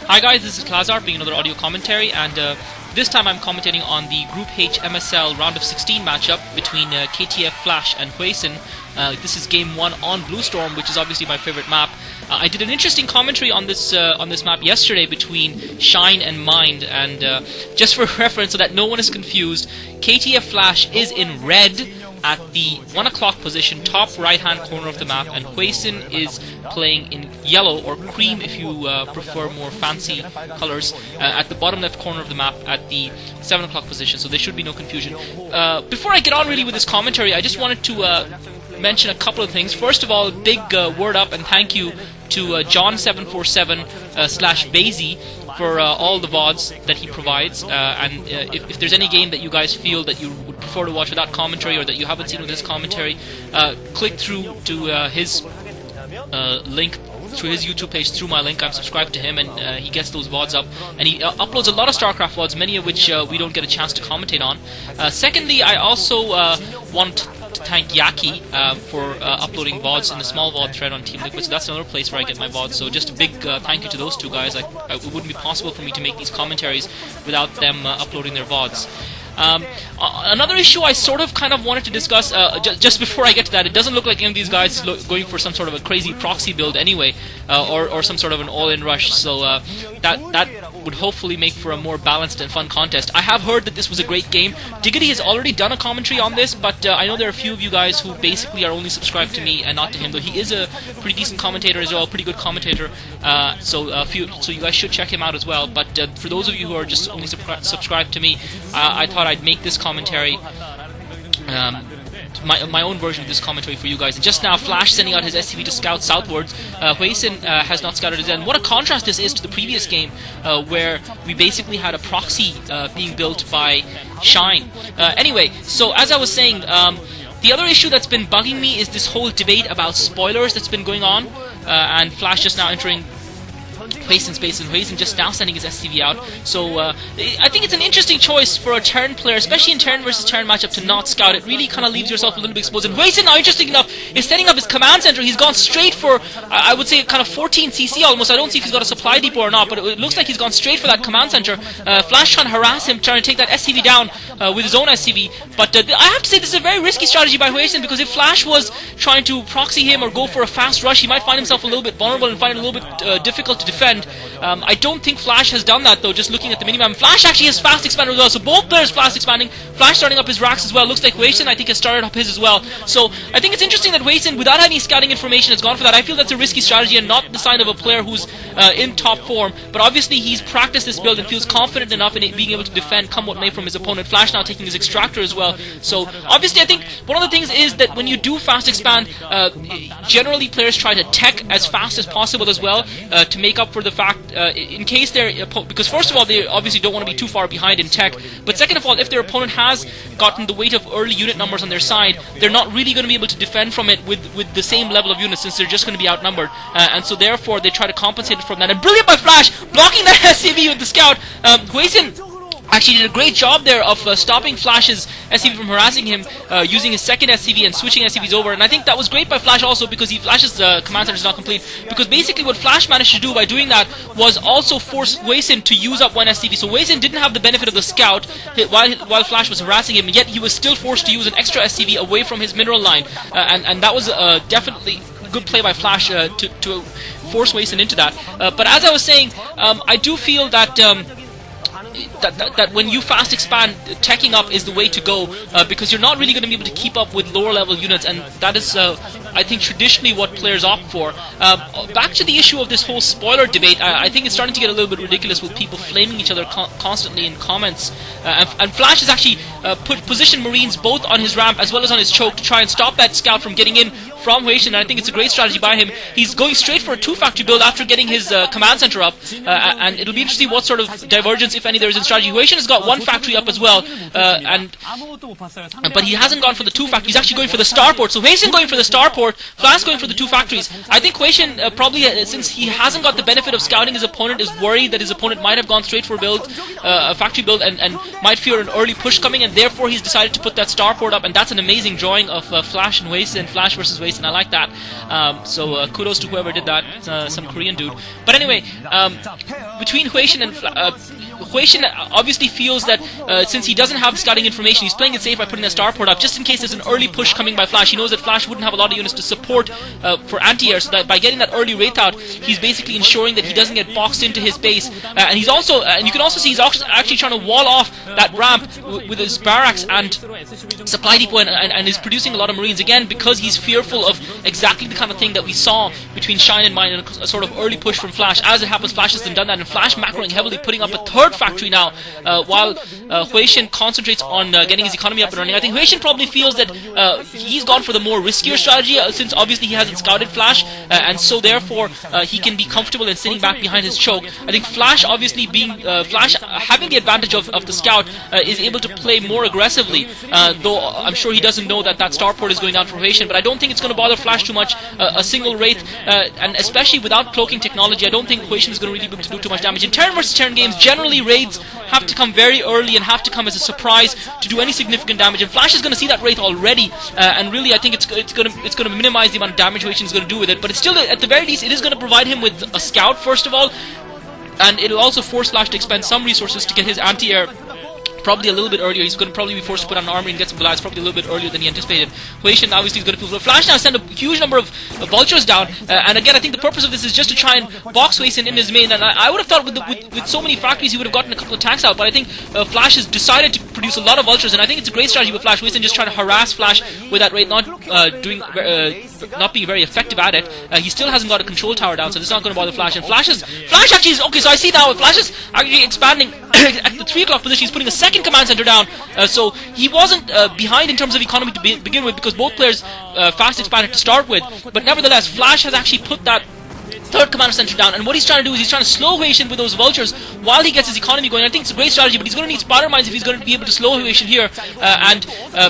Hi guys, this is Klazart being another audio commentary, and this time I'm commentating on the Group H MSL round of 16 matchup between KTF Flash and Hwasin. This is game 1 on Bluestorm, which is obviously my favorite map. I did an interesting commentary on this map yesterday between Shine and Mind, and just for reference so that no one is confused, KTF Flash is in red at the 1 o'clock position, top right hand corner of the map, and Hwasin is playing in yellow, or cream if you prefer more fancy colors, at the bottom left corner of the map at the 7 o'clock position, so there should be no confusion. Before I get on really with this commentary, I just wanted to mention a couple of things. First of all, big word up and thank you to John747/Bazy for all the VODs that he provides, and if there's any game that you guys feel that you would prefer to watch without commentary, or that you haven't seen with this commentary, click through to his link through his YouTube page through my link. I'm subscribed to him, and he gets those VODs up, and he uploads a lot of StarCraft VODs, many of which we don't get a chance to commentate on. Secondly, I also want to thank Yaki for uploading VODs in the small VOD thread on Team Liquid, so that's another place where I get my VODs, so just a big thank you to those two guys. It wouldn't be possible for me to make these commentaries without them uploading their VODs. Another issue I kind of wanted to discuss, just before I get to that, it doesn't look like any of these guys is going for some sort of a crazy proxy build anyway, or some sort of an all-in rush, so that would hopefully make for a more balanced and fun contest. I have heard that this was a great game. Diggity has already done a commentary on this, but I know there are a few of you guys who basically are only subscribed to me and not to him, though he is a pretty decent commentator as well, pretty good commentator, so you guys should check him out as well. But for those of you who are just only subscribed to me, I thought I'd make this commentary, my own version of this commentary for you guys. And just now, Flash sending out his SCV to scout southwards. Hwasin has not scouted his end. What a contrast this is to the previous game, where we basically had a proxy being built by Shine. Anyway, so as I was saying, the other issue that's been bugging me is this whole debate about spoilers that's been going on, and Flash just now entering Hwasin space, and Hwasin just now sending his SCV out. So I think it's an interesting choice for a turn player, especially in turn versus turn matchup, to not scout. It really kind of leaves yourself a little bit exposed. And Hwasin now, interesting enough, is setting up his command center. He's gone straight for, I would say, kind of 14 CC almost. I don't see if he's got a supply depot or not, but it looks like he's gone straight for that command center. Flash trying to harass him, trying to take that SCV down with his own SCV. But I have to say, this is a very risky strategy by Hwasin, because if Flash was trying to proxy him or go for a fast rush, he might find himself a little bit vulnerable and find it a little bit difficult to defend. I don't think Flash has done that, though, just looking at the minimap. Flash actually has fast expander as well, so both players fast expanding. Flash starting up his racks as well. Looks like Hwasin, I think, has started up his as well. So I think it's interesting that Hwasin, without any scouting information, has gone for that. I feel that's a risky strategy and not the sign of a player who's in top form, but obviously he's practiced this build and feels confident enough in it being able to defend come what may from his opponent. Flash now taking his extractor as well. So obviously I think one of the things is that when you do fast expand, generally players try to tech as fast as possible as well, to make up for the fact, in case because first of all, they obviously don't want to be too far behind in tech, but second of all, if their opponent has gotten the weight of early unit numbers on their side, they're not really going to be able to defend from it with the same level of units, since they're just going to be outnumbered, and so therefore they try to compensate from that. And brilliant by Flash, blocking that SCV with the scout. Hwasin actually did a great job there of stopping Flash's SCV from harassing him, using his second SCV and switching SCVs over, and I think that was great by Flash also, because Flash's command center is not complete, because basically what Flash managed to do by doing that was also force Hwasin to use up one SCV. So Hwasin didn't have the benefit of the scout while Flash was harassing him, yet he was still forced to use an extra SCV away from his mineral line, and that was definitely good play by Flash to force Hwasin into that. But as I was saying, I do feel that that when you fast expand, teching up is the way to go, because you're not really going to be able to keep up with lower level units, and that is I think traditionally what players opt for. Back to the issue of this whole spoiler debate, I think it's starting to get a little bit ridiculous with people flaming each other constantly in comments, and Flash has actually positioned Marines both on his ramp as well as on his choke to try and stop that scout from getting in from Hwasin, and I think it's a great strategy by him. He's going straight for a 2-factory build after getting his command center up, and it'll be interesting what sort of divergence, if any, there is in strategy. Hwasin has got 1 factory up as well, but he hasn't gone for the 2 factories. He's actually going for the starport. So Hwasin going for the starport, Flash going for the 2 factories. I think Hwasin probably, since he hasn't got the benefit of scouting his opponent, is worried that his opponent might have gone straight for a factory build, and might fear an early push coming, and therefore he's decided to put that starport up, and that's an amazing drawing of Flash and Hwasin, Flash versus Hwasin. Hwasin. I like that. So kudos to whoever did that, some Korean dude. But anyway, between Hwasin and Hwasin obviously feels that since he doesn't have the scouting information, he's playing it safe by putting a starport up just in case there's an early push coming by Flash. He knows that Flash wouldn't have a lot of units to support for anti-air, so that by getting that early wraith out, he's basically ensuring that he doesn't get boxed into his base. And he's also, and you can also see he's actually trying to wall off that ramp with his barracks and supply depot, and is producing a lot of Marines again because he's fearful of exactly the kind of thing that we saw between Shine and Mine and a sort of early push from Flash. As it happens, Flash hasn't done that, and Flash macroing heavily, putting up a third factory now, while Hwasin concentrates on getting his economy up and running. I think Hwasin probably feels that he's gone for the more riskier strategy, since obviously he hasn't scouted Flash, and so therefore he can be comfortable in sitting back behind his choke. I think Flash, obviously being Flash having the advantage of the scout, is able to play more aggressively, though I'm sure he doesn't know that starport is going down for Hwasin, but I don't think it's going to bother Flash too much. A single wraith, and especially without cloaking technology, I don't think Hwasin is going to really be able to do too much damage. In turn versus turn games, generally raids have to come very early and have to come as a surprise to do any significant damage, and Flash is going to see that wraith already, and really I think it's going to minimize the amount of damage Hwasin is going to do with it. But it's still, at the very least, it is going to provide him with a scout first of all, and it'll also force Flash to expend some resources to get his anti-air probably a little bit earlier. He's going to probably be forced to put on armor and get some Goliaths probably a little bit earlier than he anticipated. Hwasin obviously is going to feel Flash now send a huge number of vultures down, and again I think the purpose of this is just to try and box Hwasin in his main, and I would have thought with so many factories he would have gotten a couple of tanks out, but I think Flash has decided to produce a lot of vultures, and I think it's a great strategy with Flash. Hwasin just trying to harass Flash with that raid, not being very effective at it. He still hasn't got a control tower down, so this is not going to bother Flash, and Flash actually is, okay, so I see now Flash is actually expanding at the 3 o'clock position. He's putting a second command center down, so he wasn't behind in terms of economy to begin with, because both players fast expanded to start with, but nevertheless Flash has actually put that third command center down, and what he's trying to do is he's trying to slow Hwasin with those vultures while he gets his economy going. I think it's a great strategy, but he's going to need spider mines if he's going to be able to slow Hwasin here, and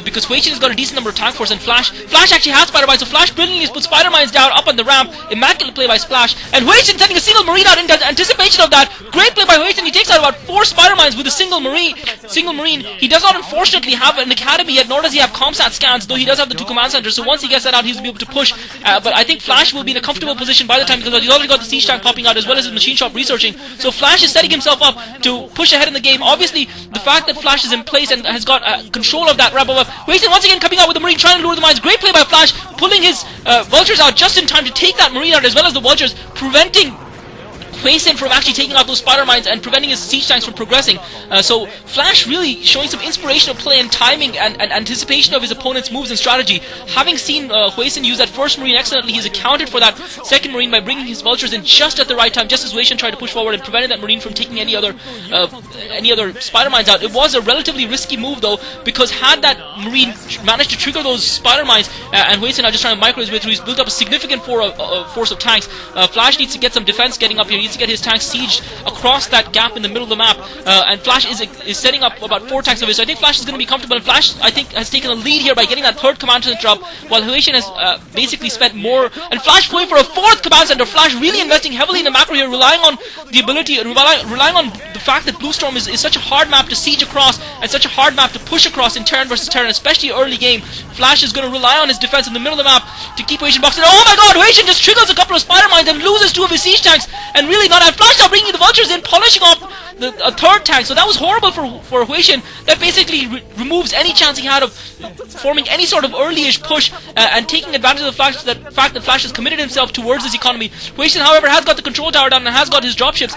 because Hwasin has got a decent number of tank force, and Flash actually has spider mines, so Flash brilliantly has put spider mines down up on the ramp. Immaculate play by Splash, and Hwasin sending a single marine out in anticipation of that. Great play by Hwasin. He takes out about 4 spider mines with a single marine. He does not unfortunately have an academy yet, nor does he have comsat scans, though he does have the 2 command centers, so once he gets that out he'll be able to push, but I think Flash will be in a comfortable position by the time, because he's already got the siege tank popping out as well as his machine shop researching, so Flash is setting himself up to push ahead in the game. Obviously the fact that Flash is in place and has got control of that ramp above, Hwasin once again coming out with the marine, trying to lure the mines. Great play by Flash, pulling his vultures out just in time to take that marine out as well as the vultures, preventing Hwasin from actually taking out those spider mines and preventing his siege tanks from progressing. So Flash really showing some inspirational play and timing and anticipation of his opponent's moves and strategy. Having seen Hwasin use that first marine excellently, he's accounted for that second marine by bringing his vultures in just at the right time, just as Hwasin tried to push forward and prevented that marine from taking any other spider mines out. It was a relatively risky move though, because had that marine managed to trigger those spider mines, and Hwasin now just trying to micro his way through, he's built up a significant force of tanks. Flash needs to get some defense getting up here. He needs to get his tanks sieged across that gap in the middle of the map, and Flash is setting up about 4 tanks of his, so I think Flash is going to be comfortable, and Flash I think has taken a lead here by getting that 3rd command center up, while Hwasin has basically spent more, and Flash going for a 4th command center. Flash really investing heavily in the macro here, relying on the ability, relying on the fact that Bluestorm is such a hard map to siege across and such a hard map to push across in turn versus turn, especially early game. Flash is going to rely on his defense in the middle of the map to keep Hwasin boxed in. Oh my god, Hwasin just triggers a couple of spider mines and loses 2 of his siege tanks, and really not. And Flash now bringing the vultures in, polishing off a 3rd tank, so that was horrible for Hwasin. That basically removes any chance he had of forming any sort of early-ish push and taking advantage of the fact that Flash has committed himself towards his economy. Hwasin, however, has got the control tower down and has got his dropships.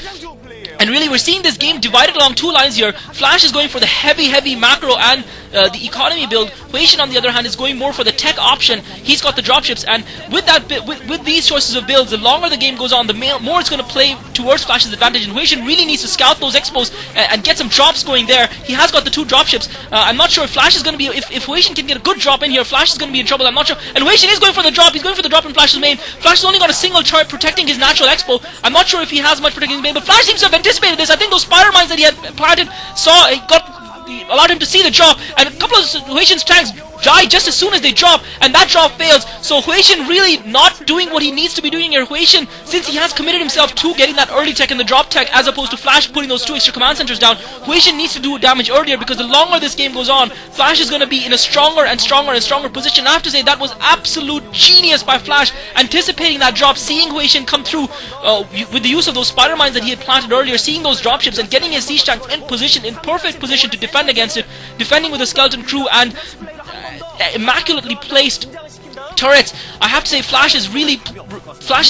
And really, we're seeing this game divided along 2 lines here. Flash is going for the heavy macro and the economy build. Hwasin, on the other hand, is going more for the tech option. He's got the dropships, and with that, with these choices of builds, the longer the game goes on, the more it's going to play towards Flash's advantage. And Hwasin really needs to scout those expos and get some drops going there. He has got the 2 dropships. I'm not sure if Flash is going to be, if Hwasin can get a good drop in here, Flash is going to be in trouble. I'm not sure. And Hwasin is going for the drop. He's going for the drop in Flash's main. Flash has only got a single chart protecting his natural expo. I'm not sure if he has much protecting his main, but Flash seems to have anticipated this. I think those spider mines that he had planted allowed him to see the drop, and a couple of Hwasin's tanks die just as soon as they drop, and that drop fails. So Hwasin really not doing what he needs to be doing here. Hwasin, since he has committed himself to getting that early tech and the drop tech, as opposed to Flash putting those 2 extra command centers down, Hwasin needs to do damage earlier, because the longer this game goes on, Flash is going to be in a stronger and stronger and stronger position. I have to say that was absolute genius by Flash, anticipating that drop, seeing Hwasin come through with the use of those spider mines that he had planted earlier, seeing those dropships and getting his siege tanks in position, in perfect position to defend against it, defending with a skeleton crew and immaculately placed turrets. I have to say Flash's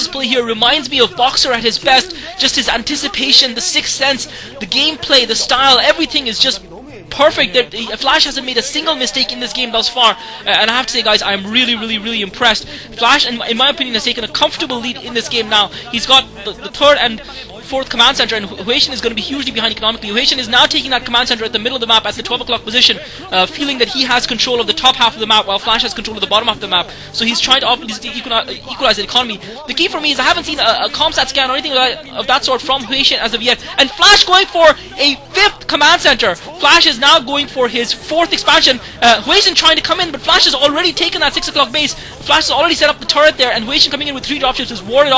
play here reminds me of Boxer at his best. Just his anticipation, the sixth sense, the gameplay, the style, everything is just perfect. Flash hasn't made a single mistake in this game thus far, and I have to say, guys, I'm really impressed. Flash, in my opinion, has taken a comfortable lead in this game now. He's got the third and fourth command center, and Hwasin is going to be hugely behind economically. Hwasin is now taking that command center at the middle of the map at the 12 o'clock position, feeling that he has control of the top half of the map while Flash has control of the bottom half of the map. So he's trying to equalize the economy. The key for me is I haven't seen a ComStat scan or anything of that sort from Hwasin as of yet, and Flash going for a 5th command center. Flash is now going for his 4th expansion. Hwasin trying to come in, but Flash has already taken that 6 o'clock base. Flash has already set up the turret there, and Hwasin coming in with 3 dropships is warded off.